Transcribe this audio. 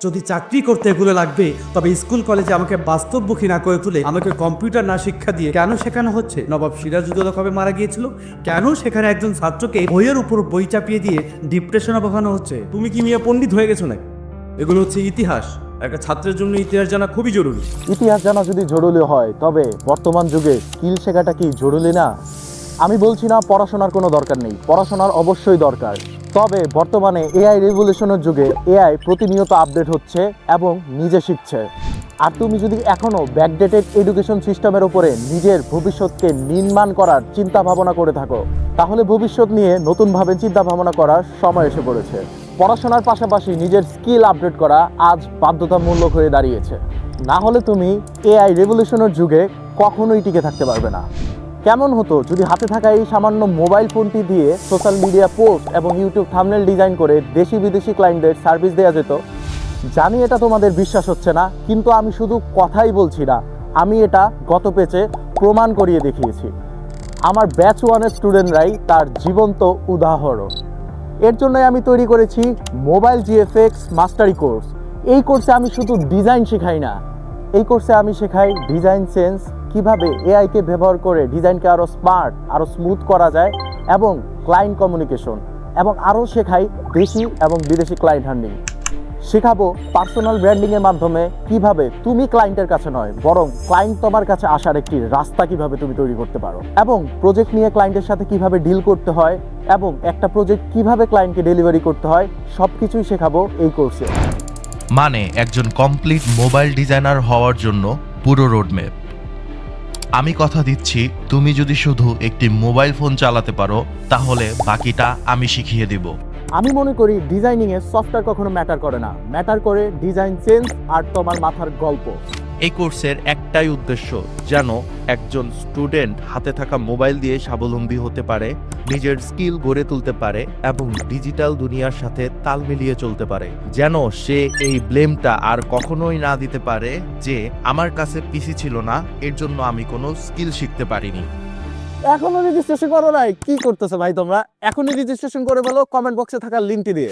যদি চাকরি করতে এগুলো লাগবে তবে স্কুল কলেজে আমাকে বাস্তবমুখী না করে তুলে আমাকে কম্পিউটার না শিক্ষা দিয়ে কেন শেখানো হচ্ছে? নবাব সিরাজউদ্দৌলা কবে মারা গিয়েছিল? কেন সেখানে একজন ছাত্রকে বইয়ের উপর বই চাপিয়ে দিয়ে ডিপ্রেশনে বসানো হচ্ছে? তুমি কি মিয়া পণ্ডিত হয়ে গেছো নাকি? এগুলো হচ্ছে ইতিহাস। একটা ছাত্রের জন্য ইতিহাস জানা খুবই জরুরি। ইতিহাস জানা যদি জরুরি হয় তবে বর্তমান যুগে স্কিল শেখাটা কি জরুরি না? আমি বলছি না পড়াশোনার কোনো দরকার নেই, পড়াশোনার অবশ্যই দরকার। তবে বর্তমানে এআই রেভলিউশনের যুগে এআই প্রতিনিয়ত আপডেট হচ্ছে এবং নিজে শিখছে। আর তুমি যদি এখনও ব্যাকডেটেড এডুকেশন সিস্টেমের উপরে নিজের ভবিষ্যৎকে নির্মাণ করার চিন্তা ভাবনা করে থাকো, তাহলে ভবিষ্যৎ নিয়ে নতুনভাবে চিন্তা ভাবনা করার সময় এসে পড়েছে। পড়াশোনার পাশাপাশি নিজের স্কিল আপডেট করা আজ বাধ্যতামূলক হয়ে দাঁড়িয়েছে। না হলে তুমি এআই রেভলিউশনের যুগে কখনোই টিকে থাকতে পারবে না। কেমন হতো যদি হাতে থাকা এই সামান্য মোবাইল ফোনটি দিয়ে সোশ্যাল মিডিয়া পোস্ট এবং ইউটিউব থাম্বনেল ডিজাইন করে দেশি বিদেশি ক্লায়েন্টদের সার্ভিস দেওয়া যেত? জানি এটা তোমাদের বিশ্বাস হচ্ছে না, কিন্তু আমি শুধু কথাই বলছি না, আমি এটা গত পেজে প্রমাণ করিয়ে দেখিয়েছি। আমার ব্যাচ ওয়ানের স্টুডেন্টরাই তার জীবন্ত উদাহরণ। এর জন্যই আমি তৈরি করেছি মোবাইল জিএফএক্স মাস্টারি কোর্স। এই কোর্সে আমি শুধু ডিজাইন শেখাই না, এই কোর্সে আমি শেখাই ডিজাইন সেন্স, কিভাবে এআইকে ব্যবহার করে ডিজাইনকে আরও স্মার্ট, আরও স্মুথ করা যায়, এবং ক্লায়েন্ট কমিউনিকেশন, এবং আরও শেখাই দেশি এবং বিদেশি ক্লায়েন্ট হ্যান্ডলিং। শেখাবো পার্সোনাল ব্র্যান্ডিংয়ের মাধ্যমে কিভাবে তুমি ক্লায়েন্টের কাছে নয় বরং ক্লায়েন্ট তোমার কাছে আসার একটি রাস্তা কিভাবে তুমি তৈরি করতে পারো, এবং প্রজেক্ট নিয়ে ক্লায়েন্টের সাথে কিভাবে ডিল করতে হয়, এবং একটা প্রজেক্ট কিভাবে ক্লায়েন্টকে ডেলিভারি করতে হয়, সব কিছুই শেখাবো এই কোর্সে। মানে একজন কমপ্লিট মোবাইল ডিজাইনার হওয়ার জন্য পুরো রোডম্যাপ। আমি কথা দিচ্ছি, তুমি যদি শুধু একটি মোবাইল ফোন চালাতে পারো তাহলে বাকিটা আমি শিখিয়ে দিব। আমি মনে করি ডিজাইনিংয়ে সফটওয়্যার কখনো ম্যাটার করে না, ম্যাটার করে ডিজাইন সেন্স আর তোমার মাথার গল্প। এই কোর্সের একটাই উদ্দেশ্য, যেন একজন স্টুডেন্ট হাতে থাকা মোবাইল দিয়ে স্বাবলম্বী হতে পারে, নিজের স্কিল গড়ে তুলতে পারে এবং ডিজিটাল দুনিয়ার সাথে তাল মিলিয়ে চলতে পারে। যেন সে এই ব্লেমটা আর কখনোই না দিতে পারে যে আমার কাছে পিসি ছিল না, এর জন্য আমি কোনো স্কিল শিখতে পারিনি। এখনো রেজিস্ট্রেশন করো নাই? কি করতেছো ভাই তোমরা? এখনই রেজিস্ট্রেশন করে ফেলো কমেন্ট বক্সে থাকা লিঙ্কটি দিয়ে।